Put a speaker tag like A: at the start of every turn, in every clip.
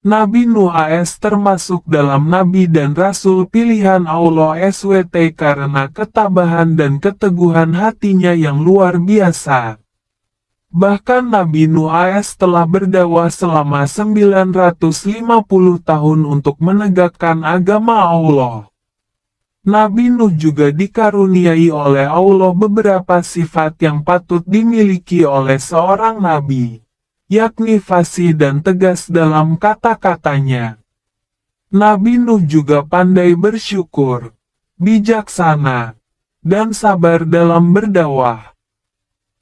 A: Nabi Nuh AS termasuk dalam Nabi dan Rasul pilihan Allah SWT karena ketabahan dan keteguhan hatinya yang luar biasa. Bahkan Nabi Nuh AS telah berdakwah selama 950 tahun untuk menegakkan agama Allah. Nabi Nuh juga dikaruniai oleh Allah beberapa sifat yang patut dimiliki oleh seorang nabi, yakni fasih dan tegas dalam kata-katanya. Nabi Nuh juga pandai bersyukur, bijaksana, dan sabar dalam berdakwah.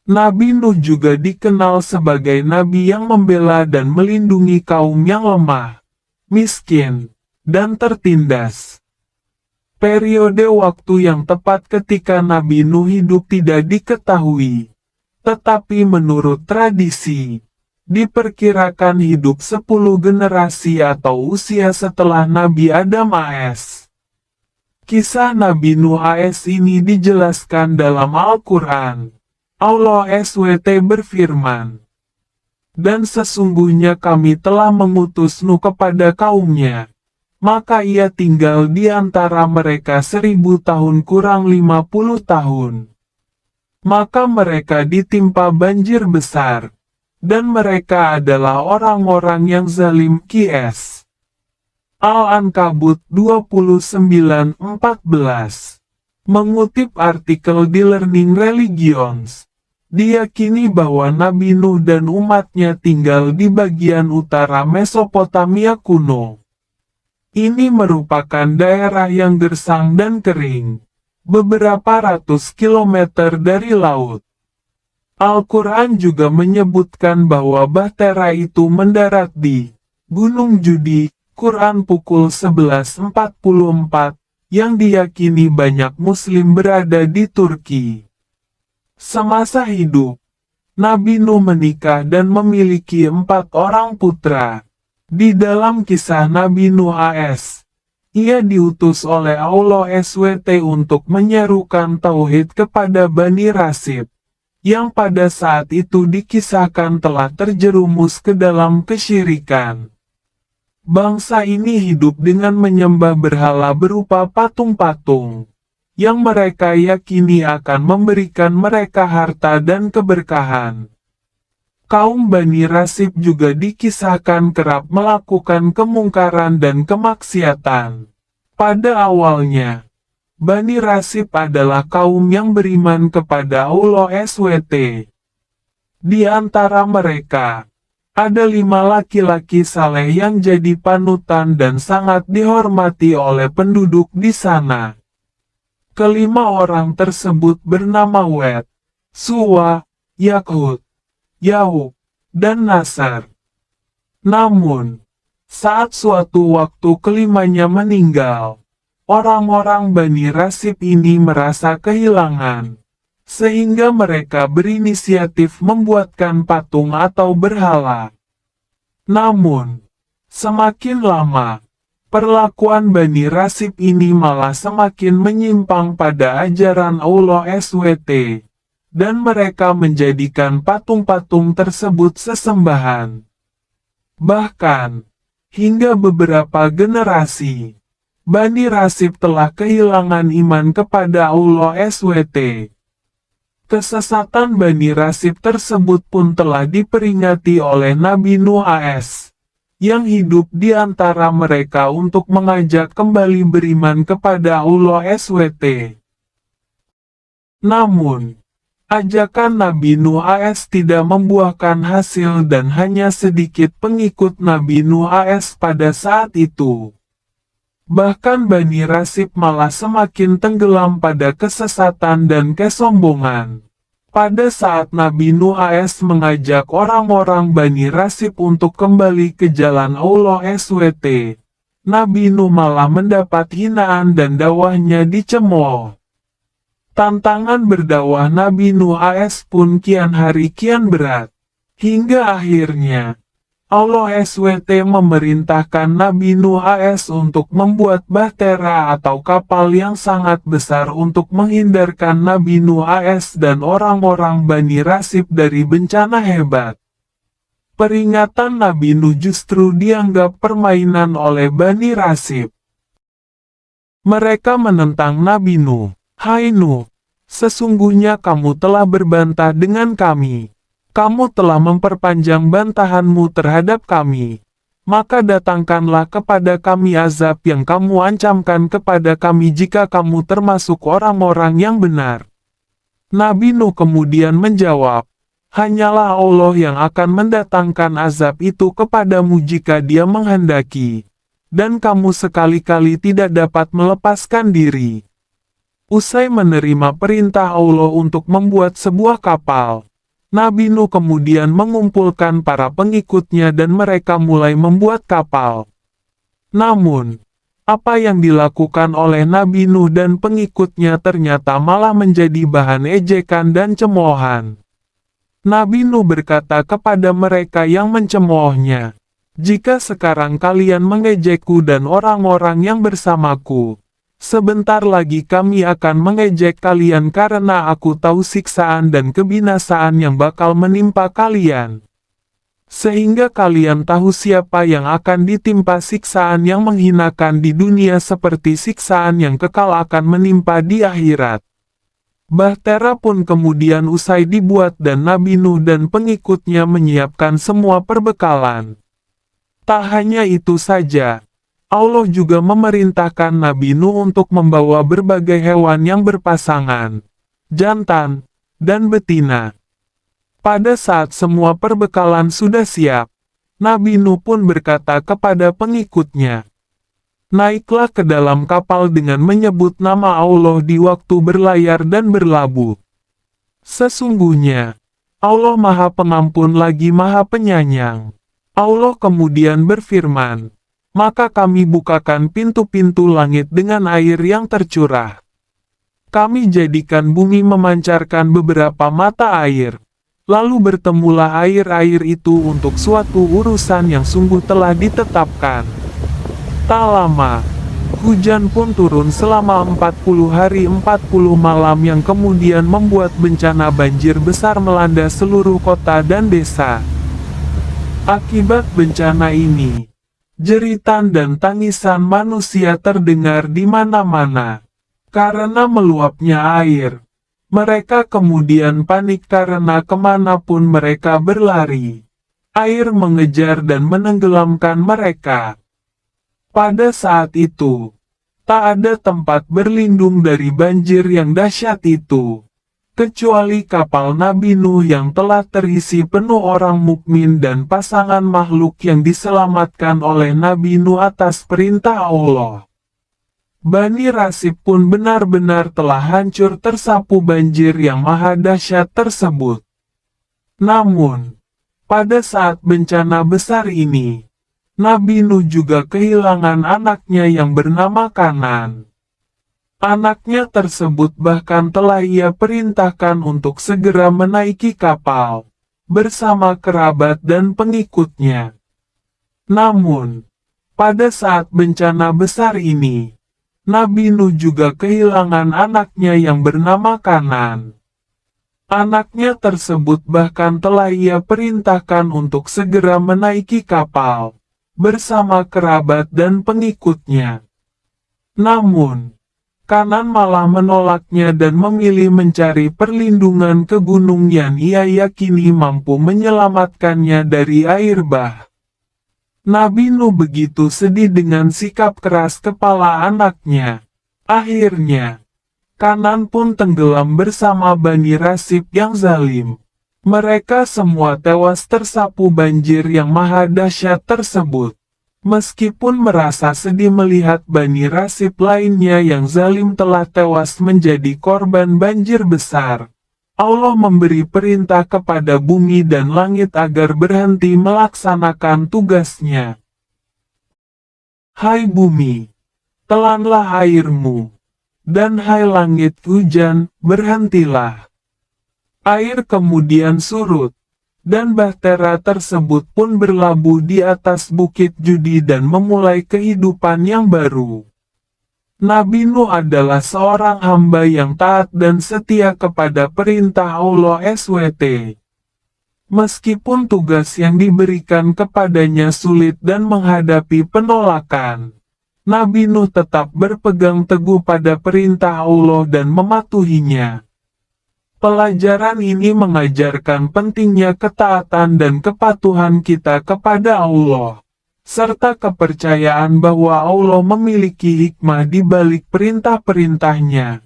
A: Nabi Nuh juga dikenal sebagai nabi yang membela dan melindungi kaum yang lemah, miskin, dan tertindas. Periode waktu yang tepat ketika Nabi Nuh hidup tidak diketahui, tetapi menurut tradisi, diperkirakan hidup 10 generasi atau usia setelah Nabi Adam AS. Kisah Nabi Nuh AS ini dijelaskan dalam Al-Quran. Allah SWT berfirman, "Dan sesungguhnya kami telah mengutus Nuh kepada kaumnya. Maka ia tinggal di antara mereka 1000 tahun kurang 50 tahun. Maka mereka ditimpa banjir besar, dan mereka adalah orang-orang yang zalim QS." Al-Ankabut 29:14. Mengutip artikel di Learning Religions, diyakini bahwa Nabi Nuh dan umatnya tinggal di bagian utara Mesopotamia kuno. Ini merupakan daerah yang gersang dan kering, beberapa ratus kilometer dari laut. Al-Quran juga menyebutkan bahwa bahtera itu mendarat di Gunung Judi, Quran pukul 11.44, yang diyakini banyak Muslim berada di Turki. Semasa hidup, Nabi Nuh menikah dan memiliki 4 orang putra. Di dalam kisah Nabi Nuh AS, ia diutus oleh Allah SWT untuk menyerukan tauhid kepada Bani Rasib, yang pada saat itu dikisahkan telah terjerumus ke dalam kesyirikan. Bangsa ini hidup dengan menyembah berhala berupa patung-patung, yang mereka yakini akan memberikan mereka harta dan keberkahan. Kaum Bani Rasib juga dikisahkan kerap melakukan kemungkaran dan kemaksiatan. Pada awalnya, Bani Rasib adalah kaum yang beriman kepada Allah SWT. Di antara mereka, ada 5 laki-laki saleh yang jadi panutan dan sangat dihormati oleh penduduk di sana. Kelima orang tersebut bernama Wed, Suwa, Yakhud, Ya'uq, dan Nasar. Namun, saat suatu waktu kelimanya meninggal, orang-orang Bani Rasib ini merasa kehilangan, sehingga mereka berinisiatif membuatkan patung atau berhala. Namun, semakin lama, perlakuan Bani Rasib ini malah semakin menyimpang pada ajaran Allah SWT. Dan mereka menjadikan patung-patung tersebut sesembahan. Bahkan, hingga beberapa generasi, Bani Rasib telah kehilangan iman kepada Allah SWT. Kesesatan Bani Rasib tersebut pun telah diperingati oleh Nabi Nuh AS, yang hidup di antara mereka untuk mengajak kembali beriman kepada Allah SWT. Namun, ajakan Nabi Nuh AS tidak membuahkan hasil dan hanya sedikit pengikut Nabi Nuh AS pada saat itu. Bahkan Bani Rasib malah semakin tenggelam pada kesesatan dan kesombongan. Pada saat Nabi Nuh AS mengajak orang-orang Bani Rasib untuk kembali ke jalan Allah SWT, Nabi Nuh malah mendapat hinaan dan dakwahnya dicemooh. Tantangan berdakwah Nabi Nuh AS pun kian hari kian berat. Hingga akhirnya, Allah SWT memerintahkan Nabi Nuh AS untuk membuat bahtera atau kapal yang sangat besar untuk menghindarkan Nabi Nuh AS dan orang-orang Bani Rasib dari bencana hebat. Peringatan Nabi Nuh justru dianggap permainan oleh Bani Rasib. Mereka menentang Nabi Nuh. Hai Nuh, sesungguhnya kamu telah berbantah dengan kami. Kamu telah memperpanjang bantahanmu terhadap kami. Maka datangkanlah kepada kami azab yang kamu ancamkan kepada kami jika kamu termasuk orang-orang yang benar. Nabi Nuh kemudian menjawab, hanyalah Allah yang akan mendatangkan azab itu kepadamu jika Dia menghendaki. Dan kamu sekali-kali tidak dapat melepaskan diri. Usai menerima perintah Allah untuk membuat sebuah kapal, Nabi Nuh kemudian mengumpulkan para pengikutnya dan mereka mulai membuat kapal. Namun, apa yang dilakukan oleh Nabi Nuh dan pengikutnya ternyata malah menjadi bahan ejekan dan cemoohan. Nabi Nuh berkata kepada mereka yang mencemoohnya, jika sekarang kalian mengejekku dan orang-orang yang bersamaku, sebentar lagi kami akan mengejek kalian karena aku tahu siksaan dan kebinasaan yang bakal menimpa kalian. Sehingga kalian tahu siapa yang akan ditimpa siksaan yang menghinakan di dunia seperti siksaan yang kekal akan menimpa di akhirat. Bahtera pun kemudian usai dibuat dan Nabi Nuh dan pengikutnya menyiapkan semua perbekalan. Tak hanya itu saja, Allah juga memerintahkan Nabi Nuh untuk membawa berbagai hewan yang berpasangan, jantan, dan betina. Pada saat semua perbekalan sudah siap, Nabi Nuh pun berkata kepada pengikutnya, naiklah ke dalam kapal dengan menyebut nama Allah di waktu berlayar dan berlabuh. Sesungguhnya, Allah Maha Pengampun lagi Maha Penyayang. Allah kemudian berfirman, maka kami bukakan pintu-pintu langit dengan air yang tercurah. Kami jadikan bumi memancarkan beberapa mata air. Lalu bertemulah air-air itu untuk suatu urusan yang sungguh telah ditetapkan. Tak lama, hujan pun turun selama 40 hari 40 malam yang kemudian membuat bencana banjir besar melanda seluruh kota dan desa. Akibat bencana ini, jeritan dan tangisan manusia terdengar di mana-mana. Karena meluapnya air, mereka kemudian panik karena kemanapun mereka berlari. Air mengejar dan menenggelamkan mereka. Pada saat itu, tak ada tempat berlindung dari banjir yang dahsyat itu, kecuali kapal Nabi Nuh yang telah terisi penuh orang mukmin dan pasangan makhluk yang diselamatkan oleh Nabi Nuh atas perintah Allah. Bani Rasib pun benar-benar telah hancur tersapu banjir yang maha dahsyat tersebut. Namun, pada saat bencana besar ini, Nabi Nuh juga kehilangan anaknya yang bernama Kanan. Anaknya tersebut bahkan telah ia perintahkan untuk segera menaiki kapal, bersama kerabat dan pengikutnya. Namun, pada saat bencana besar ini, Nabi Nuh juga kehilangan anaknya yang bernama Kanan. Anaknya tersebut bahkan telah ia perintahkan untuk segera menaiki kapal, bersama kerabat dan pengikutnya. Namun, Kanan malah menolaknya dan memilih mencari perlindungan ke gunung yang ia yakini mampu menyelamatkannya dari air bah. Nabi Nuh begitu sedih dengan sikap keras kepala anaknya. Akhirnya, Kanan pun tenggelam bersama Bani Rasib yang zalim. Mereka semua tewas tersapu banjir yang maha dahsyat tersebut. Meskipun merasa sedih melihat Bani Rasib lainnya yang zalim telah tewas menjadi korban banjir besar, Allah memberi perintah kepada bumi dan langit agar berhenti melaksanakan tugasnya. Hai bumi, telanlah airmu, dan hai langit hujan, berhentilah. Air kemudian surut. Dan bahtera tersebut pun berlabuh di atas bukit Judi dan memulai kehidupan yang baru. Nabi Nuh adalah seorang hamba yang taat dan setia kepada perintah Allah SWT. Meskipun tugas yang diberikan kepadanya sulit dan menghadapi penolakan, Nabi Nuh tetap berpegang teguh pada perintah Allah dan mematuhinya. Pelajaran ini mengajarkan pentingnya ketaatan dan kepatuhan kita kepada Allah, serta kepercayaan bahwa Allah memiliki hikmah di balik perintah-perintahnya.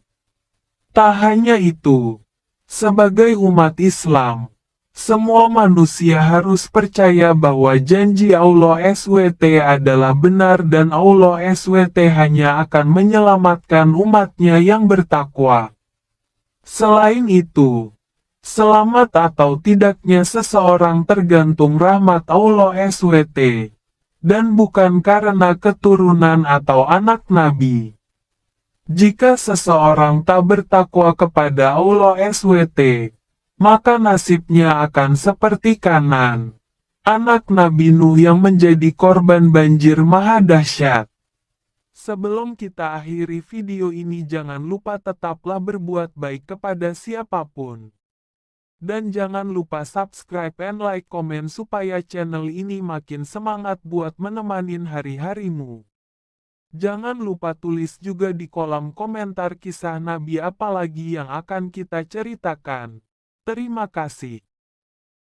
A: Tak hanya itu, sebagai umat Islam, semua manusia harus percaya bahwa janji Allah SWT adalah benar dan Allah SWT hanya akan menyelamatkan umatnya yang bertakwa. Selain itu, selamat atau tidaknya seseorang tergantung rahmat Allah SWT, dan bukan karena keturunan atau anak Nabi. Jika seseorang tak bertakwa kepada Allah SWT, maka nasibnya akan seperti Kanan, anak Nabi Nuh yang menjadi korban banjir maha dahsyat. Sebelum kita akhiri video ini, jangan lupa tetaplah berbuat baik kepada siapapun. Dan jangan lupa subscribe and like komen supaya channel ini makin semangat buat menemanin hari-harimu. Jangan lupa tulis juga di kolom komentar kisah Nabi apalagi yang akan kita ceritakan. Terima kasih.